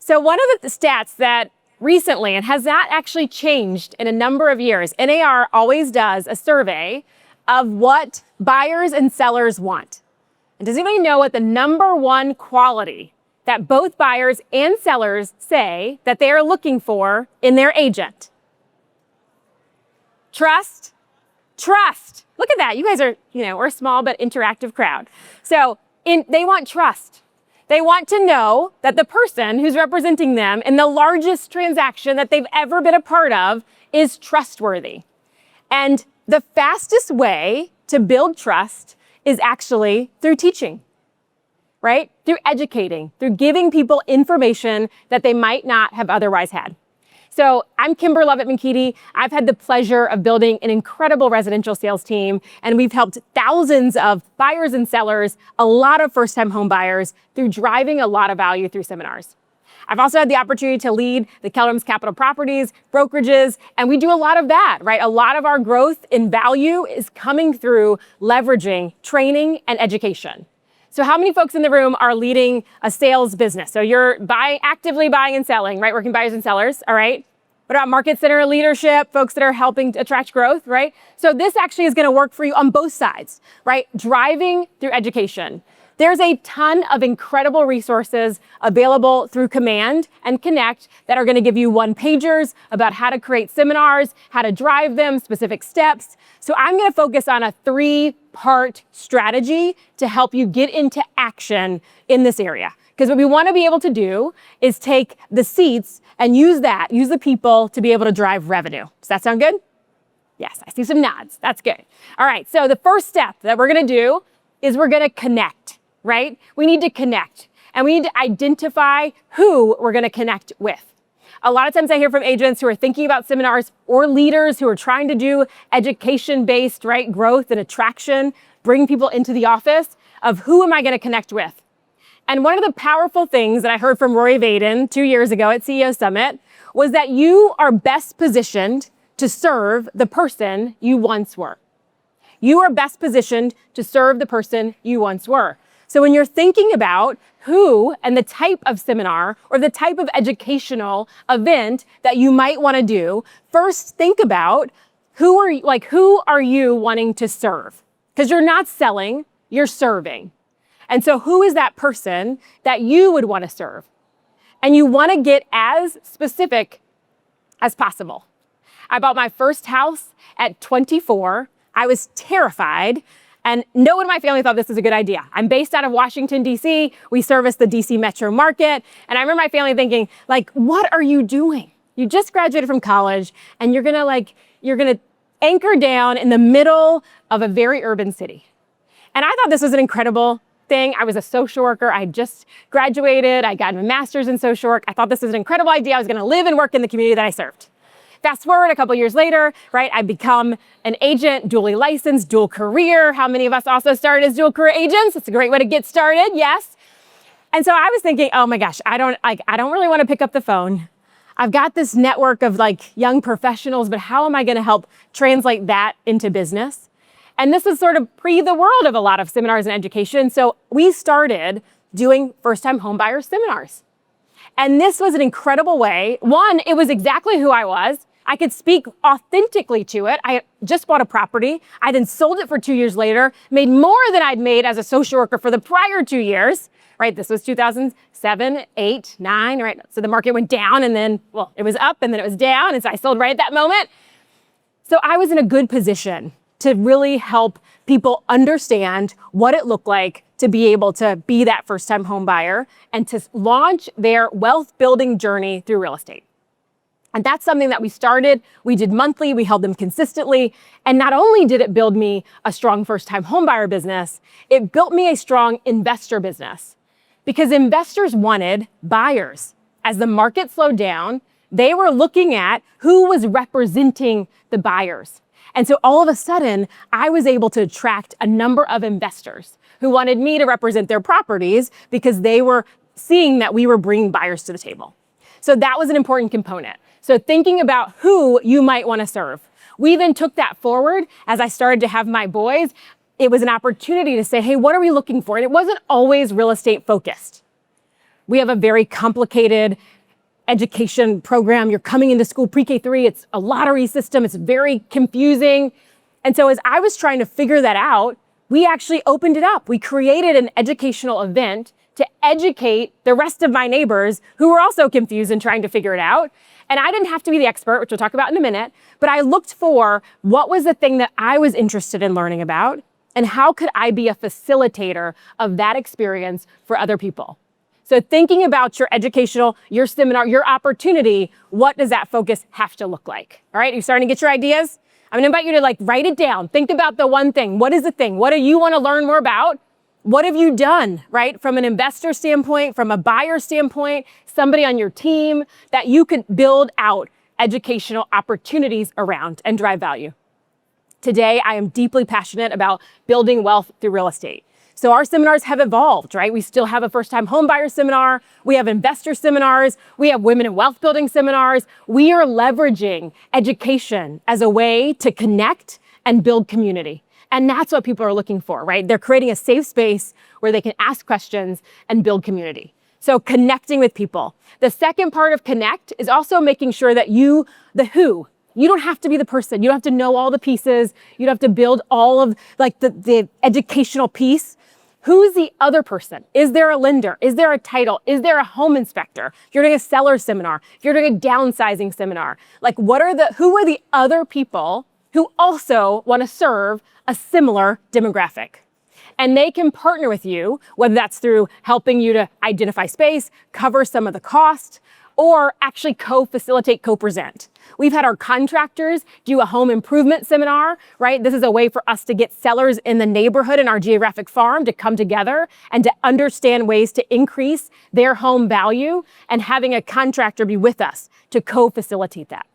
So one of the stats that recently, and has not actually changed in a number of years, NAR always does a survey of what buyers and sellers want. And does anybody know what the number one quality that both buyers and sellers say that they are looking for in their agent? Trust. Trust. Look at that. You guys are, we're a small but interactive crowd. So they want trust. They want to know that the person who's representing them in the largest transaction that they've ever been a part of is trustworthy. And the fastest way to build trust is actually through teaching, right? Through educating, through giving people information that they might not have otherwise had. So I'm Kymber Lovett-Menkiti. I've had the pleasure of building an incredible residential sales team, and we've helped thousands of buyers and sellers, a lot of first-time home buyers, through driving a lot of value through seminars. I've also had the opportunity to lead the Keller Capital Properties, brokerages, and we do a lot of that, right? A lot of our growth in value is coming through leveraging training and education. So how many folks in the room are leading a sales business? So you're actively buying and selling, right? Working buyers and sellers, all right? What about market center leadership, folks that are helping to attract growth, right? So this actually is gonna work for you on both sides, right? Driving through education. There's a ton of incredible resources available through Command and Connect that are gonna give you one-pagers about how to create seminars, how to drive them, specific steps. So I'm gonna focus on a 3-part strategy to help you get into action in this area. Because what we wanna be able to do is take the seats and use the people to be able to drive revenue. Does that sound good? Yes, I see some nods, that's good. All right, so the first step that we're gonna do is we're gonna connect. Right? We need to connect, and we need to identify who we're going to connect with. A lot of times I hear from agents who are thinking about seminars or leaders who are trying to do education-based, right, growth and attraction, bring people into the office of who am I going to connect with? And one of the powerful things that I heard from Rory Vaden 2 years ago at CEO Summit was that you are best positioned to serve the person you once were. You are best positioned to serve the person you once were. So when you're thinking about who and the type of seminar or the type of educational event that you might want to do, first think about who are you wanting to serve? Because you're not selling, you're serving. And so who is that person that you would want to serve? And you want to get as specific as possible. I bought my first house at 24. I was terrified. And no one in my family thought this was a good idea. I'm based out of Washington, D.C. We service the D.C. metro market. And I remember my family thinking, what are you doing? You just graduated from college and you're gonna anchor down in the middle of a very urban city. And I thought this was an incredible thing. I was a social worker. I just graduated. I got my master's in social work. I thought this was an incredible idea. I was gonna live and work in the community that I served. Fast forward a couple years later, right? I become an agent, dually licensed, dual career. How many of us also started as dual career agents? It's a great way to get started, yes. And so I was thinking, oh my gosh, I don't really want to pick up the phone. I've got this network of young professionals, but how am I going to help translate that into business? And this was sort of the world of a lot of seminars and education. So we started doing first-time homebuyer seminars. And this was an incredible way. One, it was exactly who I was. I could speak authentically to it. I just bought a property. I then sold it for 2 years later, made more than I'd made as a social worker for the prior 2 years, right? This was 2007, 8, 9, right? So the market went down and then, it was up and then it was down. And so I sold right at that moment. So I was in a good position to really help people understand what it looked like to be able to be that first-time home buyer and to launch their wealth building journey through real estate. And that's something that we started. We did monthly, we held them consistently. And not only did it build me a strong first-time home buyer business, it built me a strong investor business because investors wanted buyers. As the market slowed down, they were looking at who was representing the buyers. And so all of a sudden, I was able to attract a number of investors who wanted me to represent their properties because they were seeing that we were bringing buyers to the table. So that was an important component. So thinking about who you might want to serve. We then took that forward as I started to have my boys. It was an opportunity to say, hey, what are we looking for? And it wasn't always real estate focused. We have a very complicated education program. You're coming into school pre-K3. It's a lottery system. It's very confusing. And so as I was trying to figure that out, we actually opened it up. We created an educational event to educate the rest of my neighbors who were also confused and trying to figure it out. And I didn't have to be the expert, which we'll talk about in a minute, but I looked for what was the thing that I was interested in learning about and how could I be a facilitator of that experience for other people. So thinking about your educational, your seminar, your opportunity, what does that focus have to look like? All right, you're starting to get your ideas? I'm gonna invite you to write it down. Think about the one thing. What is the thing? What do you wanna learn more about? What have you done, right? From an investor standpoint, from a buyer standpoint, somebody on your team that you could build out educational opportunities around and drive value. Today, I am deeply passionate about building wealth through real estate. So our seminars have evolved, right? We still have a first-time homebuyer seminar. We have investor seminars. We have women in wealth building seminars. We are leveraging education as a way to connect and build community. And that's what people are looking for, right? They're creating a safe space where they can ask questions and build community. So connecting with people. The second part of connect is also making sure that you don't have to be the person. You don't have to know all the pieces. You don't have to build all of the educational piece. Who's the other person? Is there a lender? Is there a title? Is there a home inspector? If you're doing a seller seminar, if you're doing a downsizing seminar, who are the other people who also want to serve a similar demographic? And they can partner with you, whether that's through helping you to identify space, cover some of the cost, or actually co-facilitate, co-present. We've had our contractors do a home improvement seminar, right? This is a way for us to get sellers in the neighborhood in our geographic farm to come together and to understand ways to increase their home value, and having a contractor be with us to co-facilitate that.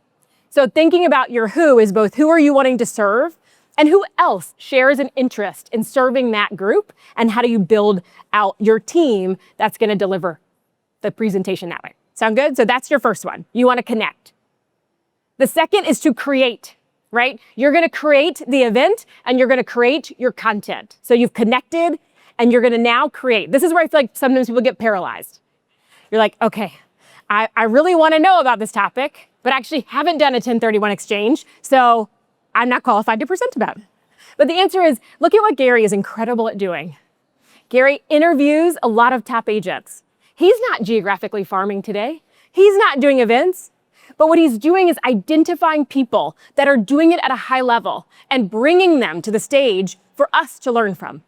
So thinking about your who is both who are you wanting to serve and who else shares an interest in serving that group, and how do you build out your team that's going to deliver the presentation that way. Sound good? So that's your first one. You want to connect. The second is to create, right? You're going to create the event and you're going to create your content. So you've connected and you're going to now create. This is where I feel like sometimes people get paralyzed. You're like, okay, I really want to know about this topic, but actually haven't done a 1031 exchange, so I'm not qualified to present about it. But the answer is, look at what Gary is incredible at doing. Gary interviews a lot of top agents. He's not geographically farming today. He's not doing events. But what he's doing is identifying people that are doing it at a high level and bringing them to the stage for us to learn from.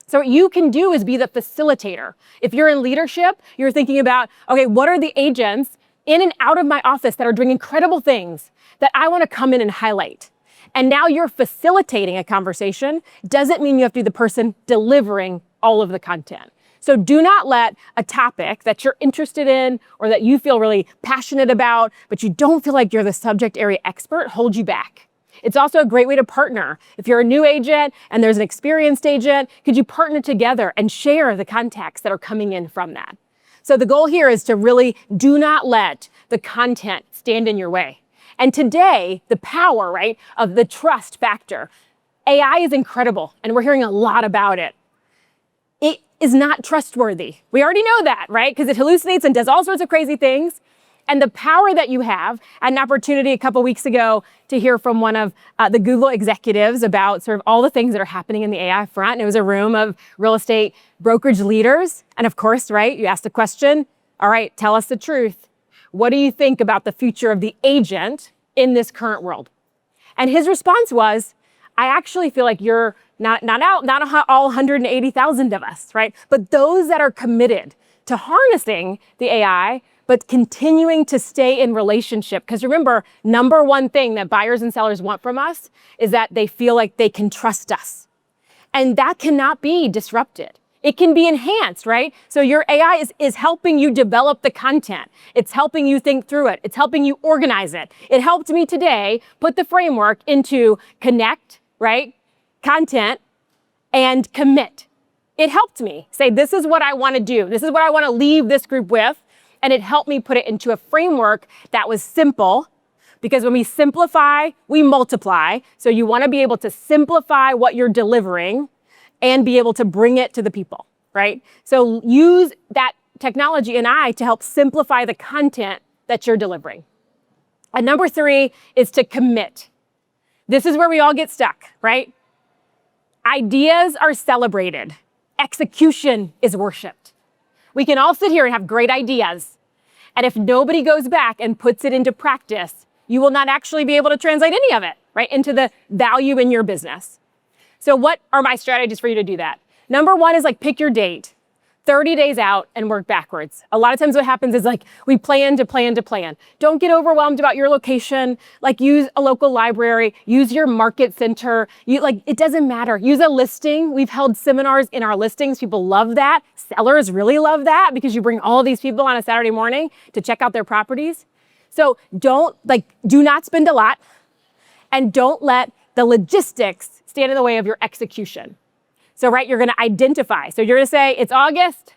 So what you can do is be the facilitator. If you're in leadership, you're thinking about, okay, what are the agents in and out of my office that are doing incredible things that I want to come in and highlight? And now you're facilitating a conversation. Doesn't mean you have to be the person delivering all of the content. So do not let a topic that you're interested in or that you feel really passionate about, but you don't feel like you're the subject area expert, hold you back. It's also a great way to partner. If you're a new agent and there's an experienced agent, could you partner together and share the contacts that are coming in from that? So the goal here is to really do not let the content stand in your way. And today, the power, right, of the trust factor. AI is incredible, and we're hearing a lot about it. It is not trustworthy. We already know that, right? Because it hallucinates and does all sorts of crazy things. And the power that you have, I had an opportunity a couple weeks ago to hear from one of the Google executives about sort of all the things that are happening in the AI front. And it was a room of real estate brokerage leaders. And of course, right, you ask the question, all right, tell us the truth. What do you think about the future of the agent in this current world? And his response was, I actually feel like you're not all 180,000 of us, right? But those that are committed to harnessing the AI, but continuing to stay in relationship. Because remember, number one thing that buyers and sellers want from us is that they feel like they can trust us. And that cannot be disrupted. It can be enhanced, right? So your AI is helping you develop the content. It's helping you think through it. It's helping you organize it. It helped me today put the framework into connect, right? Content and commit. It helped me say, this is what I want to do. This is what I want to leave this group with. And it helped me put it into a framework that was simple, because when we simplify, we multiply. So you want to be able to simplify what you're delivering and be able to bring it to the people, right? So use that technology and I to help simplify the content that you're delivering. And number 3 is to commit. This is where we all get stuck, right? Ideas are celebrated. Execution is worshiped. We can all sit here and have great ideas. And if nobody goes back and puts it into practice, you will not actually be able to translate any of it, right, into the value in your business. So what are my strategies for you to do that? Number 1 is pick your date, 30 days out, and work backwards. A lot of times what happens is we plan to plan to plan. Don't get overwhelmed about your location. Use a local library, use your market center. It doesn't matter. Use a listing. We've held seminars in our listings. People love that. Sellers really love that because you bring all these people on a Saturday morning to check out their properties. So do not spend a lot, and don't let the logistics stand in the way of your execution. So, you're going to identify. So you're going to say, it's August,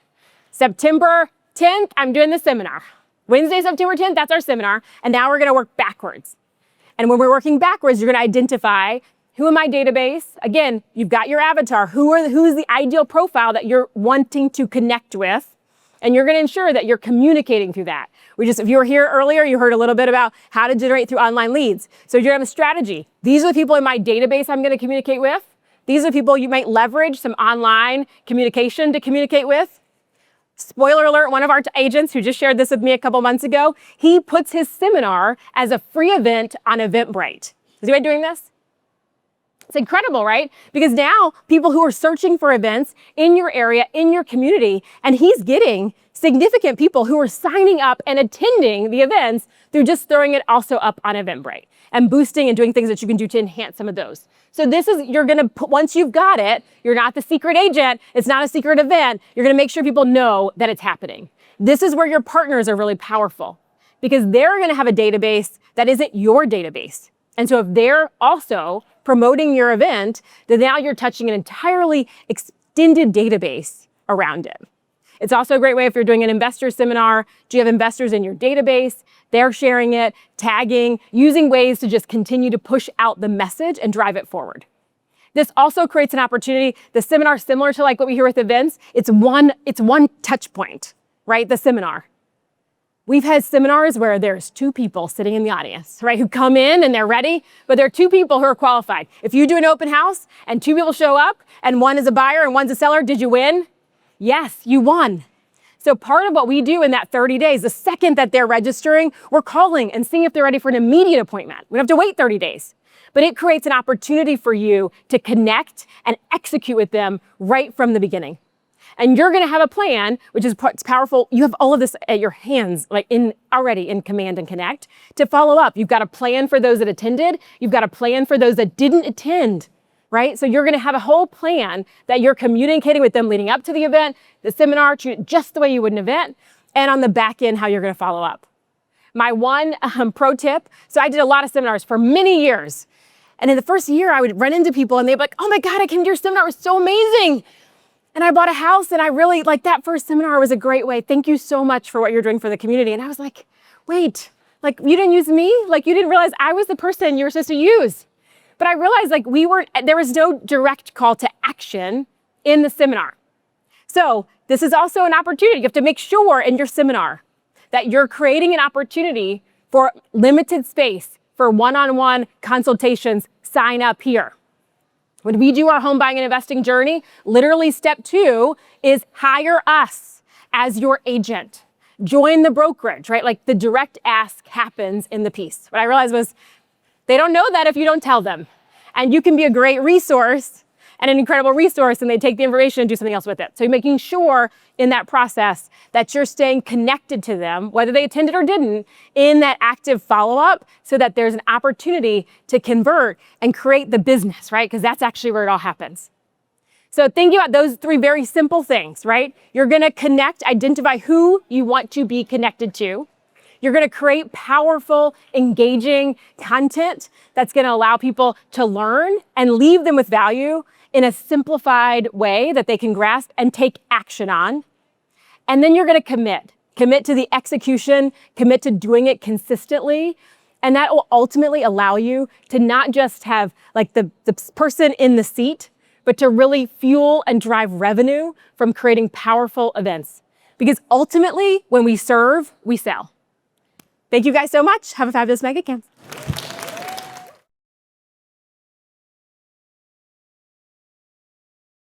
September 10th, I'm doing the seminar. Wednesday, September 10th, that's our seminar. And now we're going to work backwards. And when we're working backwards, you're going to identify who in my database. Again, you've got your avatar. Who's the ideal profile that you're wanting to connect with? And you're going to ensure that you're communicating through that. If you were here earlier, you heard a little bit about how to generate through online leads. So you're going to have a strategy. These are the people in my database I'm going to communicate with. These are the people you might leverage some online communication to communicate with. Spoiler alert, one of our agents who just shared this with me a couple months ago, he puts his seminar as a free event on Eventbrite. Is anybody doing this? It's incredible, right? Because now people who are searching for events in your area, in your community, and he's getting significant people who are signing up and attending the events through just throwing it also up on Eventbrite and boosting and doing things that you can do to enhance some of those. So once you've got it, you're not the secret agent, it's not a secret event, you're gonna make sure people know that it's happening. This is where your partners are really powerful because they're gonna have a database that isn't your database. And so if they're also promoting your event, then now you're touching an entirely extended database around it. It's also a great way if you're doing an investor seminar, do you have investors in your database? They're sharing it, tagging, using ways to just continue to push out the message and drive it forward. This also creates an opportunity. The seminar, similar to what we hear with events, it's one touch point, right? The seminar. We've had seminars where there's 2 people sitting in the audience, right, who come in and they're ready, but there are 2 people who are qualified. If you do an open house and 2 people show up and one is a buyer and one's a seller, did you win? Yes, you won. So part of what we do in that 30 days, the second that they're registering, we're calling and seeing if they're ready for an immediate appointment. We don't have to wait 30 days. But it creates an opportunity for you to connect and execute with them right from the beginning. And you're going to have a plan, which is powerful. You have all of this at your hands, already in Command and Connect, to follow up. You've got a plan for those that attended. You've got a plan for those that didn't attend. Right? So you're going to have a whole plan that you're communicating with them leading up to the event, the seminar, treat it just the way you would an event, and on the back end, how you're going to follow up. My one pro tip, so I did a lot of seminars for many years. And in the first year, I would run into people and they'd be like, oh my God, I came to your seminar, it was so amazing. And I bought a house and I really, that first seminar was a great way. Thank you so much for what you're doing for the community. And I was like, wait, you didn't use me? You didn't realize I was the person you were supposed to use. But I realized there was no direct call to action in the seminar. So this is also an opportunity. You have to make sure in your seminar that you're creating an opportunity for limited space for one-on-one consultations. Sign up here. When we do our home buying and investing journey, literally step 2 is hire us as your agent. Join the brokerage, right? The direct ask happens in the piece. What I realized was they don't know that if you don't tell them. And you can be a great resource and an incredible resource, and they take the information and do something else with it. So you're making sure in that process that you're staying connected to them, whether they attended or didn't, in that active follow-up so that there's an opportunity to convert and create the business, right? Because that's actually where it all happens. So think about those 3 very simple things, right? You're going to connect, identify who you want to be connected to. You're going to create powerful, engaging content that's going to allow people to learn and leave them with value in a simplified way that they can grasp and take action on. And then you're going to commit to the execution, commit to doing it consistently. And that will ultimately allow you to not just have the person in the seat, but to really fuel and drive revenue from creating powerful events. because ultimately when we serve, we sell. Thank you guys so much. Have a fabulous mega camp.